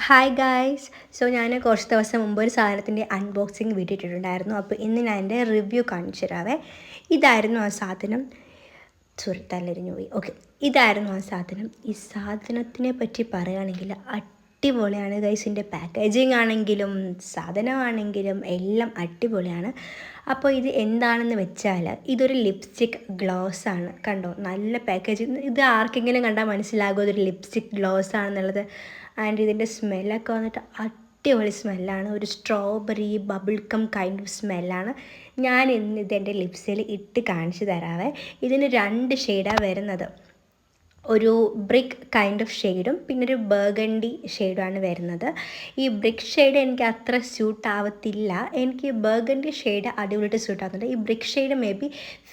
Hi guys. ഞാൻ കുറച്ച് ദിവസം മുമ്പ് ഒരു സാധനത്തിൻ്റെ അൺബോക്സിങ് വീഡിയോ ഇട്ടിട്ടുണ്ടായിരുന്നു. അപ്പോൾ ഇന്ന് ഞാൻ എൻ്റെ റിവ്യൂ കാണിച്ചു തരാവേ. ഇതായിരുന്നു ആ സാധനം. സുഹൃത്തല്ലരിഞ്ഞു പോയി. ഓക്കെ, ഇതായിരുന്നു ആ സാധനം. ഈ സാധനത്തിനെ പറ്റി പറയുകയാണെങ്കിൽ അടിപൊളിയാണ് ഗൈസ്. ഇതിൻ്റെ പാക്കേജിങ് ആണെങ്കിലും സാധനമാണെങ്കിലും എല്ലാം അടിപൊളിയാണ്. അപ്പോൾ ഇത് എന്താണെന്ന് വെച്ചാൽ ഇതൊരു ലിപ്സ്റ്റിക് ഗ്ലോസ് ആണ്. കണ്ടോ, നല്ല പാക്കേജിങ്. ഇത് ആർക്കെങ്കിലും കണ്ടാൽ മനസ്സിലാകും ഇതൊരു ലിപ്സ്റ്റിക് ഗ്ലോസ് ആണെന്നുള്ളത്. ആൻഡ് ഇതിൻ്റെ സ്മെല്ലൊക്കെ വന്നിട്ട് അടിപൊളി സ്മെല്ലാണ്. ഒരു സ്ട്രോബെറി ബബിൾക്കം കൈൻഡ് ഓഫ് സ്മെല്ലാണ്. ഞാൻ ഇന്ന് ഇതെൻ്റെ ലിപ്സിൽ ഇട്ട് കാണിച്ചു തരാവേ. ഇതിന് 2 ഷെയ്ഡാണ് വരുന്നത്. ഒരു ബ്രിക്ക് കൈൻഡ് ഓഫ് ഷെയ്ഡും പിന്നെ ഒരു ബർഗണ്ടി ഷെയ്ഡുമാണ് വരുന്നത്. ഈ ബ്രിക്ക് ഷെയ്ഡ് എനിക്ക് അത്ര സ്യൂട്ട് ആവത്തില്ല. എനിക്ക് ബർഗണ്ടി ഷെയ്ഡ് അടിപൊളിയായിട്ട് സ്യൂട്ട് ആവുന്നുണ്ട്. ഈ brick shade may be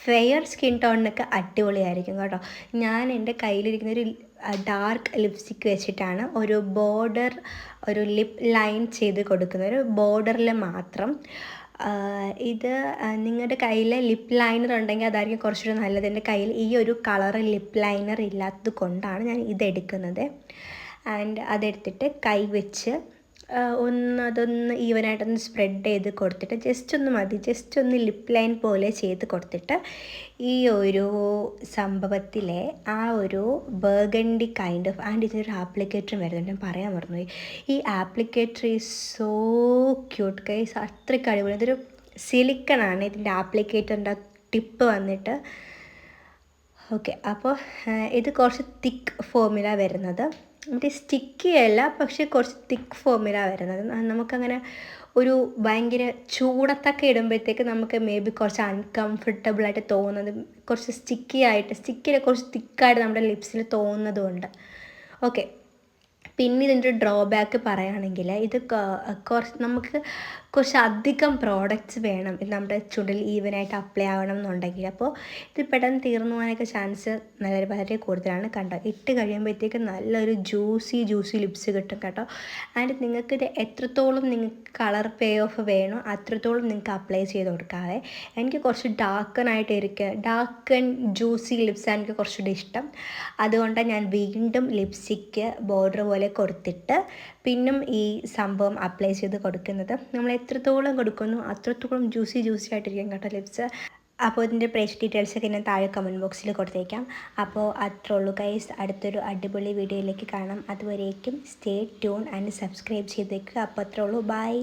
fair skin ടോണിനൊക്കെ അടിപൊളിയായിരിക്കും കേട്ടോ. ഞാൻ എൻ്റെ കയ്യിലിരിക്കുന്ന ഒരു ഡാർക്ക് ലിപ്സ്റ്റിക്ക് വെച്ചിട്ടാണ് ഒരു ബോർഡർ, ഒരു ലിപ്പ് ലൈൻ ചെയ്ത് കൊടുക്കുന്നത്. ഒരു ബോർഡറിൽ മാത്രം. ഇത് നിങ്ങളുടെ കയ്യിൽ ലിപ്പ് ലൈനർ ഉണ്ടെങ്കിൽ അതായിരിക്കും കുറച്ചുകൂടി നല്ലത്. എൻ്റെ കയ്യിൽ ഈ ഒരു കളർ ലിപ്പ് ലൈനർ ഇല്ലാത്തത് കൊണ്ടാണ് ഞാൻ ഇതെടുക്കുന്നത്. ആൻഡ് അതെടുത്തിട്ട് കൈ വെച്ച് അതൊന്ന് ഈവനായിട്ടൊന്ന് സ്പ്രെഡ് ചെയ്ത് കൊടുത്തിട്ട് ജസ്റ്റ് ഒന്ന് മതി, ജസ്റ്റ് ഒന്ന് ലിപ്പ് ലൈൻ പോലെ ചെയ്ത് കൊടുത്തിട്ട് ഈ ഒരു സംഭവത്തിലെ ആ ഒരു ബർഗണ്ടി കൈൻഡ് ഓഫ് ആൻഡ് ഇതിനൊരു ആപ്ലിക്കേറ്ററും വരുന്നുണ്ട്. ഞാൻ പറയാൻ മറന്നുപോയി. ഈ applicator is so cute guys. അത്രയ്ക്ക് അടിപൊളി. ഇതൊരു സിലിക്കണാണ് ഇതിൻ്റെ ആപ്ലിക്കേറ്ററിൻ്റെ ടിപ്പ് വന്നിട്ട്. ഓക്കെ, അപ്പോൾ ഇത് കുറച്ച് തിക്ക് ഫോമിലാണ് വരുന്നത്. മറ്റേ സ്റ്റിക്കി അല്ല, പക്ഷേ കുറച്ച് തിക്ക് ഫോമിലാണ് വരുന്നത്. നമുക്കങ്ങനെ ഒരു ഭയങ്കര ചൂടത്തൊക്കെ ഇടുമ്പോഴത്തേക്ക് നമുക്ക് മേ ബി കുറച്ച് അൺകംഫർട്ടബിളായിട്ട് തോന്നുന്നത്, കുറച്ച് സ്റ്റിക്കിയിൽ കുറച്ച് തിക്കായിട്ട് നമ്മുടെ ലിപ്സിൽ തോന്നുന്നതുകൊണ്ട്. ഓക്കെ, പിന്നെ ഇതിൻ്റെ ഒരു ഡ്രോബാക്ക് പറയുകയാണെങ്കിൽ ഇത് നമുക്ക് കുറച്ച് അധികം പ്രോഡക്റ്റ്സ് വേണം ഇത് നമ്മുടെ ചുണ്ടിൽ ഈവനായിട്ട് അപ്ലൈ ആവണം എന്നുണ്ടെങ്കിൽ. അപ്പോൾ ഇത് പെട്ടെന്ന് തീർന്നു പോകാനൊക്കെ ചാൻസ് വളരെ കൂടുതലാണ്. കണ്ടോ, ഇട്ട് കഴിയുമ്പോഴത്തേക്ക് നല്ലൊരു ജ്യൂസി ലിപ്സ് കിട്ടും കേട്ടോ. ആൻഡ് നിങ്ങൾക്ക് ഇത് എത്രത്തോളം നിങ്ങൾക്ക് കളർ പേ ഓഫ് വേണോ അത്രത്തോളം നിങ്ങൾക്ക് അപ്ലൈ ചെയ്ത് കൊടുക്കാവേ. എനിക്ക് കുറച്ച് ഡാർക്ക് ജ്യൂസി ലിപ്സാണ് എനിക്ക് കുറച്ചുകൂടി ഇഷ്ടം. അതുകൊണ്ടാണ് ഞാൻ വീണ്ടും ലിപ്സ്റ്റിക്ക് ബോർഡർ പോലെ കൊടുത്തിട്ട് പിന്നും ഈ സംഭവം അപ്ലൈ ചെയ്ത് കൊടുക്കുന്നത്. നമ്മൾ എത്രത്തോളം കൊടുക്കുന്നു അത്രത്തോളം ജ്യൂസി ആയിട്ടിരിക്കും കേട്ടോ ലിപ്സ്. അപ്പോൾ ഇതിൻ്റെ പ്രൈസ് ഡീറ്റെയിൽസൊക്കെ ഞാൻ താഴെ കമൻറ്റ് ബോക്സിൽ കൊടുത്തേക്കാം. അപ്പോൾ അത്രേ ഉള്ളൂ ഗൈസ്. അടുത്തൊരു അടിപൊളി വീഡിയോയിലേക്ക് കാണാം. അതുവരേക്കും സ്റ്റേ ട്യൂൺ ആൻഡ് സബ്സ്ക്രൈബ് ചെയ്തേക്കുക. അപ്പോൾ അത്രേ ഉള്ളൂ. ബൈ.